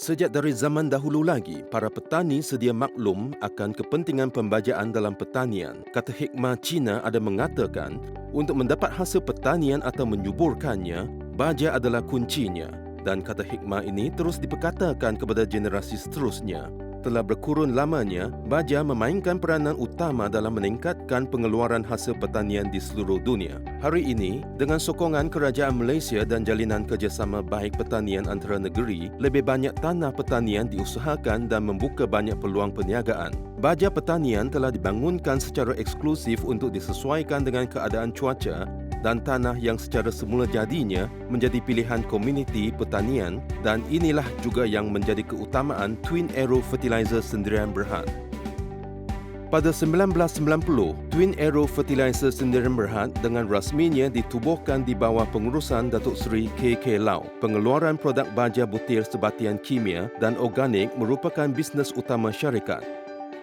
Sejak dari zaman dahulu lagi, para petani sedia maklum akan kepentingan pembajaan dalam pertanian. Kata hikmah Cina ada mengatakan, untuk mendapat hasil pertanian atau menyuburkannya, baja adalah kuncinya. Dan kata hikmah ini terus diperkatakan kepada generasi seterusnya. Telah berkurun lamanya, baja memainkan peranan utama dalam meningkatkan pengeluaran hasil pertanian di seluruh dunia. Hari ini, dengan sokongan kerajaan Malaysia dan jalinan kerjasama baik pertanian antara negeri, lebih banyak tanah pertanian diusahakan dan membuka banyak peluang perniagaan. Baja pertanian telah dibangunkan secara eksklusif untuk disesuaikan dengan keadaan cuaca dan tanah yang secara semula jadinya menjadi pilihan komuniti pertanian, dan inilah juga yang menjadi keutamaan Twin Arrow Fertilizer Sendirian Berhad. Pada 1990, Twin Arrow Fertilizer Sendirian Berhad dengan rasminya ditubuhkan di bawah pengurusan Datuk Seri K.K. Lau. Pengeluaran produk baja butir sebatian kimia dan organik merupakan bisnes utama syarikat.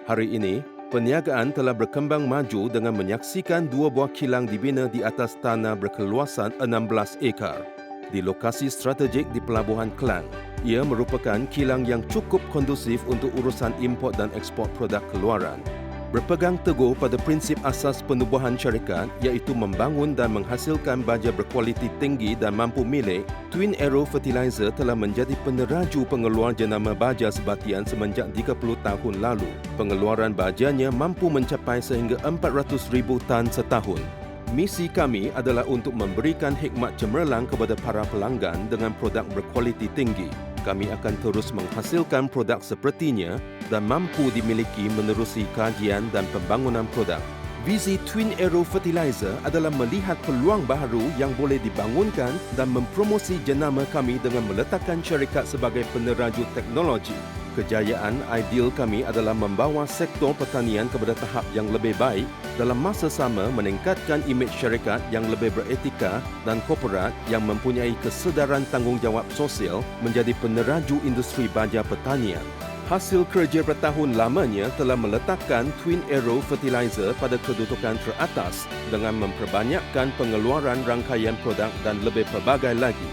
Hari ini, perniagaan telah berkembang maju dengan menyaksikan dua buah kilang dibina di atas tanah berkeluasan 16 ekar di lokasi strategik di Pelabuhan Klang. Ia merupakan kilang yang cukup kondusif untuk urusan import dan ekspor produk keluaran. Berpegang teguh pada prinsip asas penubuhan syarikat iaitu membangun dan menghasilkan baja berkualiti tinggi dan mampu milik, Twin Arrow Fertilizer telah menjadi peneraju pengeluar jenama baja sebatian semenjak 30 tahun lalu. Pengeluaran bajanya mampu mencapai sehingga 400,000 tan setahun. Misi kami adalah untuk memberikan hikmat cemerlang kepada para pelanggan dengan produk berkualiti tinggi. Kami akan terus menghasilkan produk sepertinya dan mampu dimiliki menerusi kajian dan pembangunan produk. Visi Twin Arrow Fertilizer adalah melihat peluang baharu yang boleh dibangunkan dan mempromosi jenama kami dengan meletakkan syarikat sebagai peneraju teknologi. Kejayaan ideal kami adalah membawa sektor pertanian kepada tahap yang lebih baik dalam masa sama meningkatkan imej syarikat yang lebih beretika dan korporat yang mempunyai kesedaran tanggungjawab sosial menjadi peneraju industri baja pertanian. Hasil kerja bertahun lamanya telah meletakkan Twin Arrow Fertilizer pada kedudukan teratas dengan memperbanyakkan pengeluaran rangkaian produk dan lebih pelbagai lagi.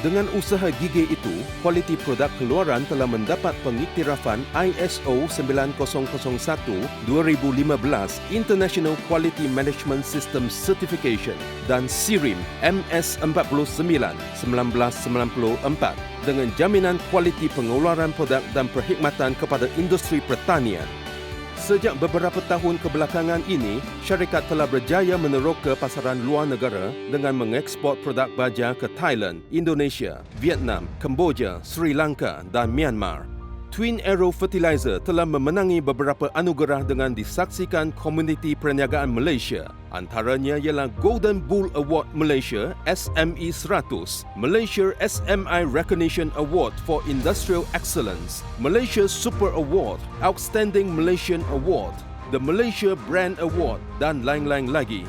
Dengan usaha gigih itu, kualiti produk keluaran telah mendapat pengiktirafan ISO 9001-2015 International Quality Management System Certification dan SIRIM MS49-1994 dengan jaminan kualiti pengeluaran produk dan perkhidmatan kepada industri pertanian. Sejak beberapa tahun kebelakangan ini, syarikat telah berjaya meneroka pasaran luar negara dengan mengekspor produk baja ke Thailand, Indonesia, Vietnam, Kemboja, Sri Lanka dan Myanmar. Twin Arrow Fertilizer telah memenangi beberapa anugerah dengan disaksikan komuniti perniagaan Malaysia. Antaranya ialah Golden Bull Award Malaysia SME 100, Malaysia SMI Recognition Award for Industrial Excellence, Malaysia Super Award, Outstanding Malaysian Award, the Malaysia Brand Award dan lain-lain lagi.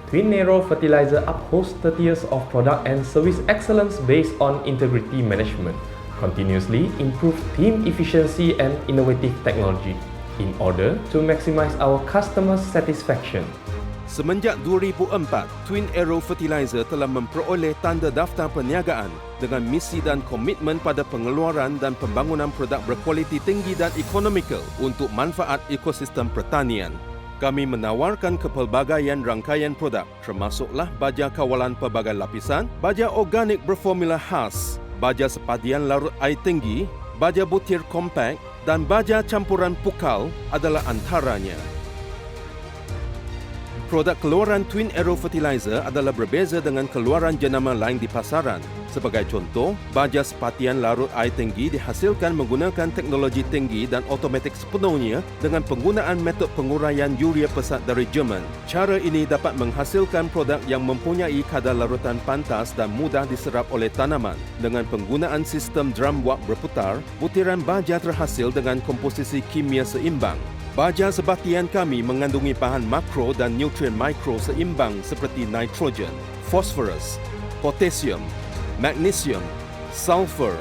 Twin Arrow Fertilizer upholds 30 years of product and service excellence based on integrity management, continuously improve team efficiency and innovative technology in order to maximize our customers' satisfaction. Semenjak 2004, Twin Arrow Fertilizer telah memperoleh tanda daftar perniagaan dengan misi dan komitmen pada pengeluaran dan pembangunan produk berkualiti tinggi dan ekonomikal untuk manfaat ekosistem pertanian. Kami menawarkan kepelbagaian rangkaian produk termasuklah baja kawalan pelbagai lapisan, baja organik berformula khas, baja sepadian larut air tinggi, baja butir kompak dan baja campuran pukal adalah antaranya. Produk keluaran Twin Arrow Fertilizer adalah berbeza dengan keluaran jenama lain di pasaran. Sebagai contoh, baja sepatian larut air tinggi dihasilkan menggunakan teknologi tinggi dan automatik sepenuhnya dengan penggunaan metod penguraian urea pesat dari Jerman. Cara ini dapat menghasilkan produk yang mempunyai kadar larutan pantas dan mudah diserap oleh tanaman. Dengan penggunaan sistem drum wap berputar, butiran baja terhasil dengan komposisi kimia seimbang. Baja sebatian kami mengandungi bahan makro dan nutrien mikro seimbang seperti nitrogen, fosforus, potasium, magnesium, sulfur,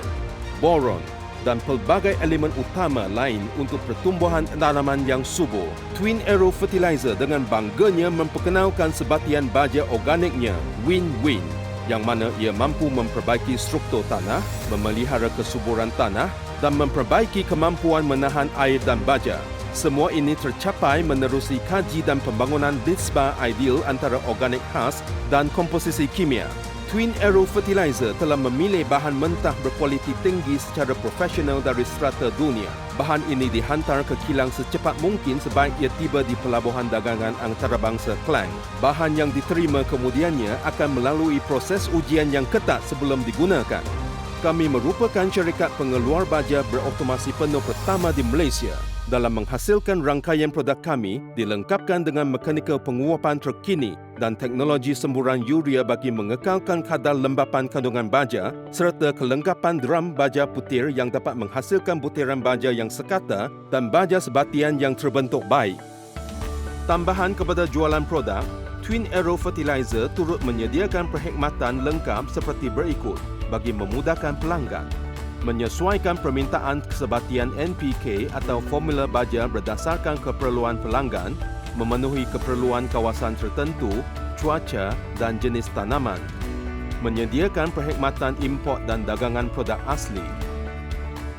boron dan pelbagai elemen utama lain untuk pertumbuhan tanaman yang subur. Twin Arrow Fertilizer dengan bangganya memperkenalkan sebatian baja organiknya Win-Win yang mana ia mampu memperbaiki struktur tanah, memelihara kesuburan tanah dan memperbaiki kemampuan menahan air dan baja. Semua ini tercapai menerusi kaji dan pembangunan nisbah ideal antara organik khas dan komposisi kimia. Twin Arrow Fertilizer telah memilih bahan mentah berkualiti tinggi secara profesional dari strata dunia. Bahan ini dihantar ke kilang secepat mungkin sebaik ia tiba di Pelabuhan Dagangan Antarabangsa Klang. Bahan yang diterima kemudiannya akan melalui proses ujian yang ketat sebelum digunakan. Kami merupakan syarikat pengeluar baja berautomasi penuh pertama di Malaysia. Dalam menghasilkan rangkaian produk kami dilengkapkan dengan mekanikal penguapan terkini dan teknologi semburan urea bagi mengekalkan kadar lembapan kandungan baja serta kelengkapan drum baja putir yang dapat menghasilkan butiran baja yang sekata dan baja sebatian yang terbentuk baik. Tambahan kepada jualan produk, Twin Arrow Fertilizer turut menyediakan perkhidmatan lengkap seperti berikut bagi memudahkan pelanggan. Menyesuaikan permintaan kesebatian NPK atau formula baja berdasarkan keperluan pelanggan, memenuhi keperluan kawasan tertentu, cuaca dan jenis tanaman. Menyediakan perkhidmatan import dan dagangan produk asli.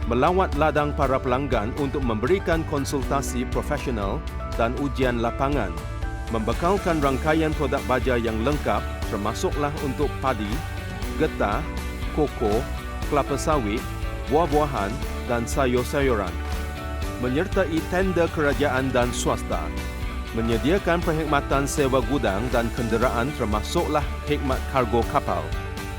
Melawat ladang para pelanggan untuk memberikan konsultasi profesional dan ujian lapangan. Membekalkan rangkaian produk baja yang lengkap termasuklah untuk padi, getah, koko, kelapa sawit, buah-buahan dan sayur-sayuran. Menyertai tender kerajaan dan swasta. Menyediakan perkhidmatan sewa gudang dan kenderaan termasuklah khidmat kargo kapal.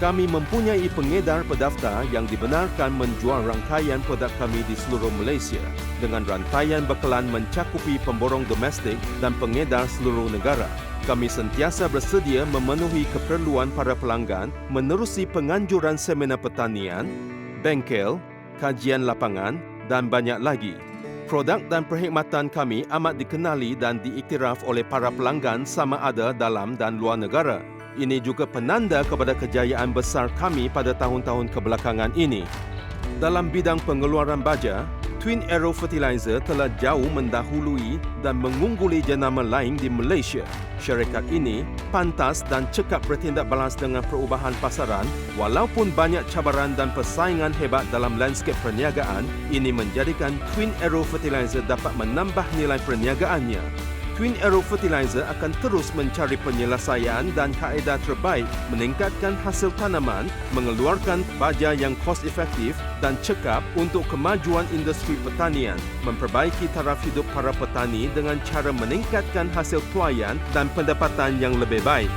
Kami mempunyai pengedar pendaftar yang dibenarkan menjual rangkaian produk kami di seluruh Malaysia dengan rantaian bekalan mencakupi pemborong domestik dan pengedar seluruh negara. Kami sentiasa bersedia memenuhi keperluan para pelanggan menerusi penganjuran seminar pertanian, bengkel, kajian lapangan dan banyak lagi. Produk dan perkhidmatan kami amat dikenali dan diiktiraf oleh para pelanggan sama ada dalam dan luar negara. Ini juga penanda kepada kejayaan besar kami pada tahun-tahun kebelakangan ini. Dalam bidang pengeluaran baja, Twin Arrow Fertilizer telah jauh mendahului dan mengungguli jenama lain di Malaysia. Syarikat ini pantas dan cekap bertindak balas dengan perubahan pasaran walaupun banyak cabaran dan persaingan hebat dalam lanskap perniagaan. Ini menjadikan Twin Arrow Fertilizer dapat menambah nilai perniagaannya. Twin Arrow Fertilizer akan terus mencari penyelesaian dan kaedah terbaik meningkatkan hasil tanaman, mengeluarkan baja yang kos efektif dan cekap untuk kemajuan industri pertanian, memperbaiki taraf hidup para petani dengan cara meningkatkan hasil tuaian dan pendapatan yang lebih baik.